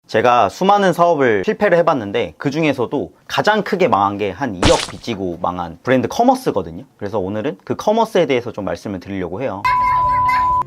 제가 수많은 사업을 실패를 해봤는데 그 중에서도 가장 크게 망한 게 한 2억 빚지고 망한 브랜드 커머스거든요. 그래서 오늘은 그 커머스에 대해서 좀 말씀을 드리려고 해요.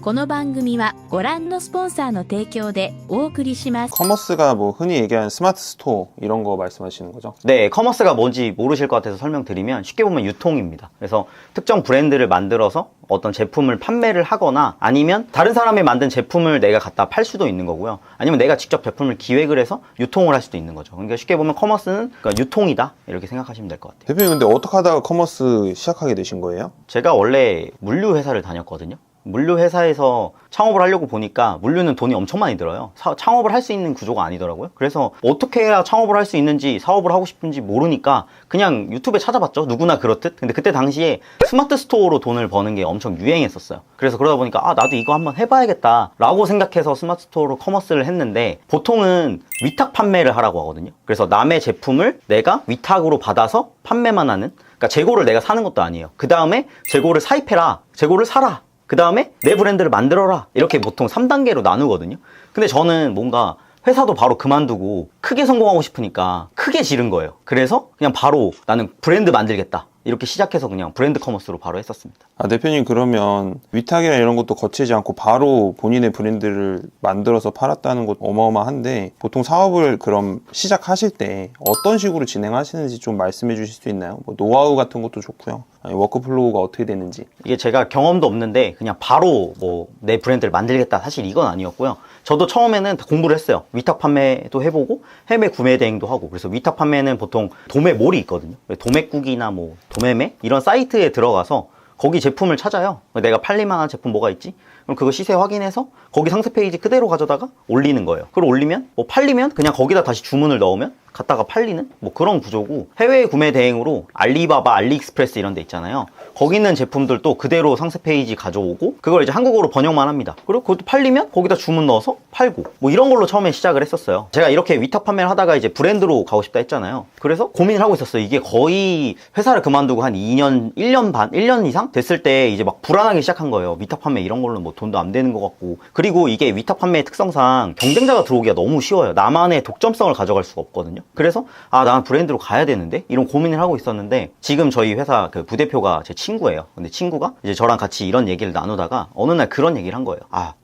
この番組はご覧のスポンサーの提供でお送りします。 커머스가 뭐 흔히 얘기하는 스마트 스토어 이런 거 말씀하시는 거죠? 네, 커머스가 뭔지 모르실 것 같아서 설명드리면 쉽게 보면 유통입니다. 그래서 특정 브랜드를 만들어서 어떤 제품을 판매를 하거나 아니면 다른 사람이 만든 제품을 내가 갖다 팔 수도 있는 거고요. 아니면 내가 직접 제품을 기획을 해서 유통을 할 수도 있는 거죠. 그러니까 쉽게 보면 커머스는 그러니까 유통이다 이렇게 생각하시면 될 것 같아요. 대표님 근데 어떻게 하다가 커머스 시작하게 되신 거예요? 제가 원래 물류 회사를 다녔거든요. 물류 회사에서 창업을 하려고 보니까 물류는 돈이 엄청 많이 들어요. 창업을 할 수 있는 구조가 아니더라고요. 그래서 어떻게 해야 창업을 할 수 있는지 사업을 하고 싶은지 모르니까 그냥 유튜브에 찾아봤죠. 누구나 그렇듯. 근데 그때 당시에 스마트 스토어로 돈을 버는 게 엄청 유행했었어요. 그래서 그러다 보니까 나도 이거 한번 해봐야겠다 라고 생각해서 스마트 스토어로 커머스를 했는데 보통은 위탁 판매를 하라고 하거든요. 그래서 남의 제품을 내가 위탁으로 받아서 판매만 하는, 그러니까 재고를 내가 사는 것도 아니에요. 그 다음에 재고를 사입해라, 재고를 사라, 그 다음에 내 브랜드를 만들어라, 이렇게 보통 3단계로 나누거든요. 근데 저는 뭔가 회사도 바로 그만두고 크게 성공하고 싶으니까 크게 지른 거예요. 그래서 그냥 바로 나는 브랜드 만들겠다 이렇게 시작해서 그냥 브랜드 커머스로 바로 했었습니다. 대표님 그러면 위탁이나 이런 것도 거치지 않고 바로 본인의 브랜드를 만들어서 팔았다는 것도 어마어마한데 보통 사업을 그럼 시작하실 때 어떤 식으로 진행하시는지 좀 말씀해 주실 수 있나요? 뭐 노하우 같은 것도 좋고요. 아니, 워크플로우가 어떻게 되는지. 이게 제가 경험도 없는데 그냥 바로 뭐 내 브랜드를 만들겠다, 사실 이건 아니었고요. 저도 처음에는 다 공부를 했어요. 위탁 판매도 해보고 해외 구매 대행도 하고. 그래서 위탁 판매는 보통 도매몰이 있거든요. 도매국이나 뭐 도매매 이런 사이트에 들어가서 거기 제품을 찾아요. 내가 팔릴만한 제품 뭐가 있지? 그럼 그거 시세 확인해서 거기 상세 페이지 그대로 가져다가 올리는 거예요. 그걸 올리면 뭐 팔리면 그냥 거기다 다시 주문을 넣으면 갖다가 팔리는 뭐 그런 구조고, 해외 구매 대행으로 알리바바, 알리익스프레스 이런 데 있잖아요. 거기 있는 제품들도 그대로 상세 페이지 가져오고 그걸 이제 한국어로 번역만 합니다. 그리고 그것도 팔리면 거기다 주문 넣어서 팔고 뭐 이런 걸로 처음에 시작을 했었어요. 제가 이렇게 위탁 판매를 하다가 이제 브랜드로 가고 싶다 했잖아요. 그래서 고민을 하고 있었어요. 이게 거의 회사를 그만두고 한 2년, 1년 반, 1년 이상 됐을 때 이제 막 불안하기 시작한 거예요. 위탁 판매 이런 걸로 뭐 돈도 안 되는 것 같고, 그리고 이게 위탁 판매의 특성상 경쟁자가 들어오기가 너무 쉬워요. 나만의 독점성을 가져갈 수가 없거든요. 그래서 난 브랜드로 가야 되는데 이런 고민을 하고 있었는데, 지금 저희 회사 그 부대표가 제 친구예요. 근데 친구가 이제 저랑 같이 이런 얘기를 나누다가 어느 날 그런 얘기를 한 거예요.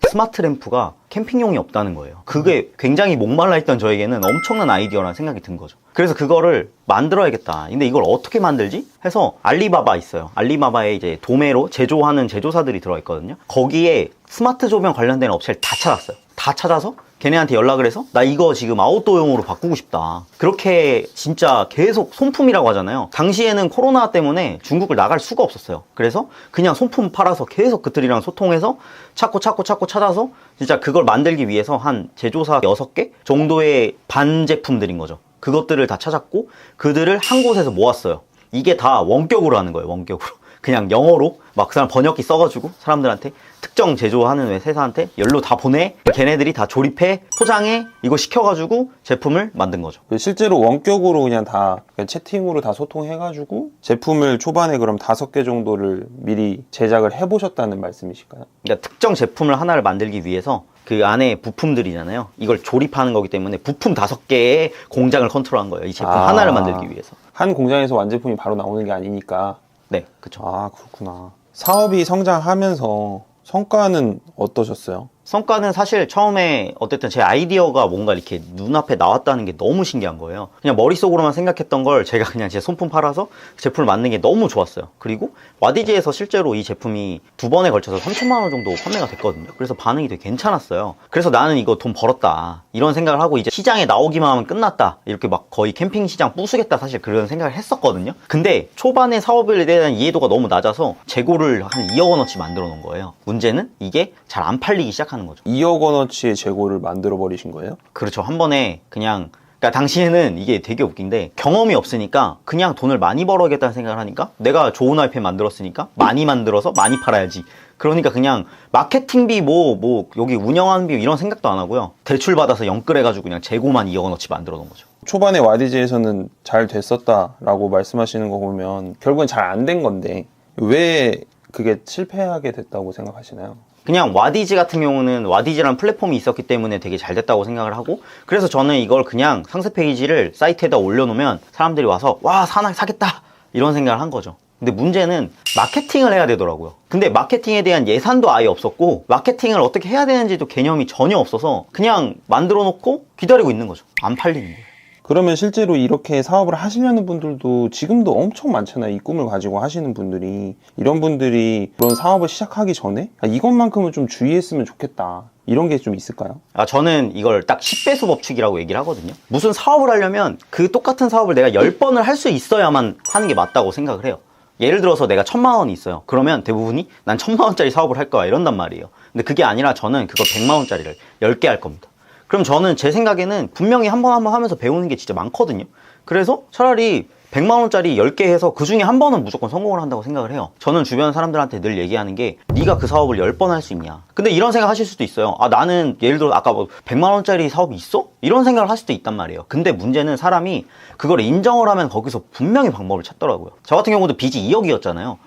스마트 램프가 캠핑용이 없다는 거예요. 그게 굉장히 목말라 있던 저에게는 엄청난 아이디어라는 생각이 든 거죠. 그래서 그거를 만들어야겠다. 근데 이걸 어떻게 만들지? 해서 알리바바 있어요. 알리바바에 이제 도매로 제조하는 제조사들이 들어있거든요. 거기에 스마트 조명 관련된 업체를 다 찾았어요. 다 찾아서 걔네한테 연락을 해서 나 이거 지금 아웃도어용으로 바꾸고 싶다. 그렇게 진짜 계속 손품이라고 하잖아요. 당시에는 코로나 때문에 중국을 나갈 수가 없었어요. 그래서 그냥 손품 팔아서 계속 그들이랑 소통해서 찾고 찾아서 진짜 그걸 만들기 위해서 한 제조사 6개 정도의 반 제품들인 거죠. 그것들을 다 찾았고 그들을 한 곳에서 모았어요. 이게 다 원격으로 하는 거예요. 원격으로. 그냥 영어로 막 그 사람 번역기 써가지고 사람들한테, 특정 제조하는 회사한테 연로 다 보내. 걔네들이 다 조립해, 포장해, 이거 시켜가지고 제품을 만든 거죠. 실제로 원격으로 그냥 다 채팅으로 다 소통해가지고 제품을 초반에 그럼 5개 정도를 미리 제작을 해보셨다는 말씀이실까요? 그러니까 특정 제품을 하나를 만들기 위해서 그 안에 부품들이잖아요. 이걸 조립하는 거기 때문에 부품 5개의 공장을 컨트롤한 거예요. 이 제품 하나를 만들기 위해서. 한 공장에서 완제품이 바로 나오는 게 아니니까. 네, 그쵸. 그렇구나. 사업이 성장하면서 성과는 어떠셨어요? 성과는 사실 처음에 어쨌든 제 아이디어가 뭔가 이렇게 눈앞에 나왔다는 게 너무 신기한 거예요. 그냥 머릿속으로만 생각했던 걸 제가 그냥 제 손품 팔아서 제품을 만든 게 너무 좋았어요. 그리고 와디즈에서 실제로 이 제품이 2번에 걸쳐서 3천만 원 정도 판매가 됐거든요. 그래서 반응이 되게 괜찮았어요. 그래서 나는 이거 돈 벌었다 이런 생각을 하고 이제 시장에 나오기만 하면 끝났다, 이렇게 막 거의 캠핑 시장 부수겠다, 사실 그런 생각을 했었거든요. 근데 초반에 사업에 대한 이해도가 너무 낮아서 재고를 한 2억 원어치 만들어 놓은 거예요. 문제는 이게 잘 안 팔리기 시작하는 거죠. 2억 원어치의 재고를 만들어 버리신 거예요? 그렇죠. 한 번에 그냥, 그러니까 당시에는 이게 되게 웃긴데 경험이 없으니까 그냥 돈을 많이 벌어야겠다는 생각을 하니까, 내가 좋은 아이패드 만들었으니까 많이 만들어서 많이 팔아야지. 그러니까 그냥 마케팅비 뭐 여기 운영하는 비 이런 생각도 안 하고요. 대출 받아서 영끌해가지고 그냥 재고만 2억 원어치 만들어 놓은 거죠. 초반에 와디즈에서는 잘 됐었다라고 말씀하시는 거 보면 결국엔 잘 안 된 건데 왜 그게 실패하게 됐다고 생각하시나요? 그냥 와디즈 같은 경우는 와디즈라는 플랫폼이 있었기 때문에 되게 잘 됐다고 생각을 하고, 그래서 저는 이걸 그냥 상세 페이지를 사이트에다 올려놓으면 사람들이 와서 와 사겠다 이런 생각을 한 거죠. 근데 문제는 마케팅을 해야 되더라고요. 근데 마케팅에 대한 예산도 아예 없었고, 마케팅을 어떻게 해야 되는지도 개념이 전혀 없어서 그냥 만들어 놓고 기다리고 있는 거죠. 안 팔리는 거예요. 그러면 실제로 이렇게 사업을 하시려는 분들도 지금도 엄청 많잖아요. 이 꿈을 가지고 하시는 분들이. 이런 분들이 그런 사업을 시작하기 전에 이것만큼은 좀 주의했으면 좋겠다, 이런 게 좀 있을까요? 저는 이걸 딱 10배수 법칙이라고 얘기를 하거든요. 무슨 사업을 하려면 그 똑같은 사업을 내가 10번을 할 수 있어야만 하는 게 맞다고 생각을 해요. 예를 들어서 내가 1000만 원이 있어요. 그러면 대부분이 난 1000만 원짜리 사업을 할 거야 이런단 말이에요. 근데 그게 아니라 저는 그걸 100만 원짜리를 10개 할 겁니다. 그럼 저는 제 생각에는 분명히 한 번 하면서 배우는 게 진짜 많거든요. 그래서 차라리 100만 원짜리 10개 해서 그 중에 한 번은 무조건 성공을 한다고 생각을 해요. 저는 주변 사람들한테 늘 얘기하는 게, 네가 그 사업을 10번 할 수 있냐. 근데 이런 생각 하실 수도 있어요. 나는 예를 들어 아까 100만 원짜리 사업이 있어? 이런 생각을 할 수도 있단 말이에요. 근데 문제는 사람이 그걸 인정을 하면 거기서 분명히 방법을 찾더라고요. 저 같은 경우도 빚이 2억이었잖아요.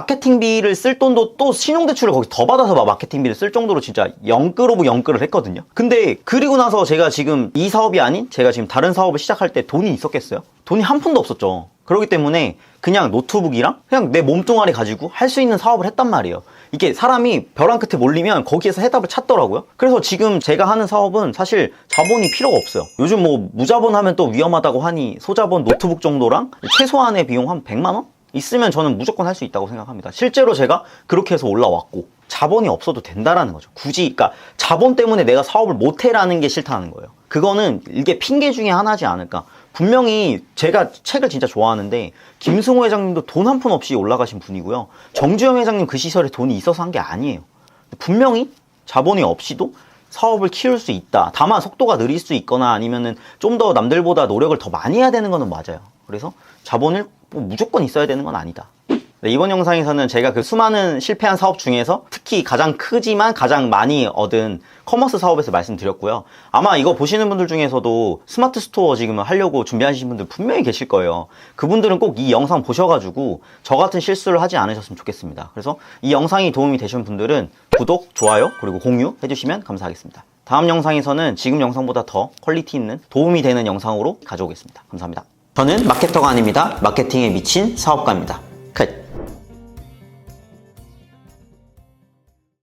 마케팅비를 쓸 돈도 또 신용대출을 거기 더 받아서 마케팅비를 쓸 정도로 진짜 영끌 오브 영끌을 했거든요. 근데 그리고 나서 제가 지금 이 사업이 아닌 제가 지금 다른 사업을 시작할 때 돈이 있었겠어요? 돈이 한 푼도 없었죠. 그렇기 때문에 그냥 노트북이랑 그냥 내 몸뚱아리 가지고 할 수 있는 사업을 했단 말이에요. 이게 사람이 벼랑 끝에 몰리면 거기에서 해답을 찾더라고요. 그래서 지금 제가 하는 사업은 사실 자본이 필요가 없어요. 요즘 뭐 무자본 하면 또 위험하다고 하니 소자본 노트북 정도랑 최소한의 비용 한 100만 원? 있으면 저는 무조건 할 수 있다고 생각합니다. 실제로 제가 그렇게 해서 올라왔고, 자본이 없어도 된다라는 거죠. 굳이, 그러니까 자본 때문에 내가 사업을 못해라는 게 싫다는 거예요. 그거는 이게 핑계 중에 하나지 않을까. 분명히 제가 책을 진짜 좋아하는데 김승호 회장님도 돈 한 푼 없이 올라가신 분이고요. 정주영 회장님 그 시설에 돈이 있어서 한 게 아니에요. 분명히 자본이 없이도 사업을 키울 수 있다. 다만 속도가 느릴 수 있거나 아니면은 좀 더 남들보다 노력을 더 많이 해야 되는 거는 맞아요. 그래서 자본을 무조건 있어야 되는 건 아니다. 이번 영상에서는 제가 그 수많은 실패한 사업 중에서 특히 가장 크지만 가장 많이 얻은 커머스 사업에서 말씀드렸고요. 아마 이거 보시는 분들 중에서도 스마트 스토어 지금 하려고 준비하시는 분들 분명히 계실 거예요. 그분들은 꼭 이 영상 보셔가지고 저 같은 실수를 하지 않으셨으면 좋겠습니다. 그래서 이 영상이 도움이 되신 분들은 구독, 좋아요, 그리고 공유 해주시면 감사하겠습니다. 다음 영상에서는 지금 영상보다 더 퀄리티 있는 도움이 되는 영상으로 가져오겠습니다. 감사합니다. 저는 마케터가 아닙니다. 마케팅에 미친 사업가입니다.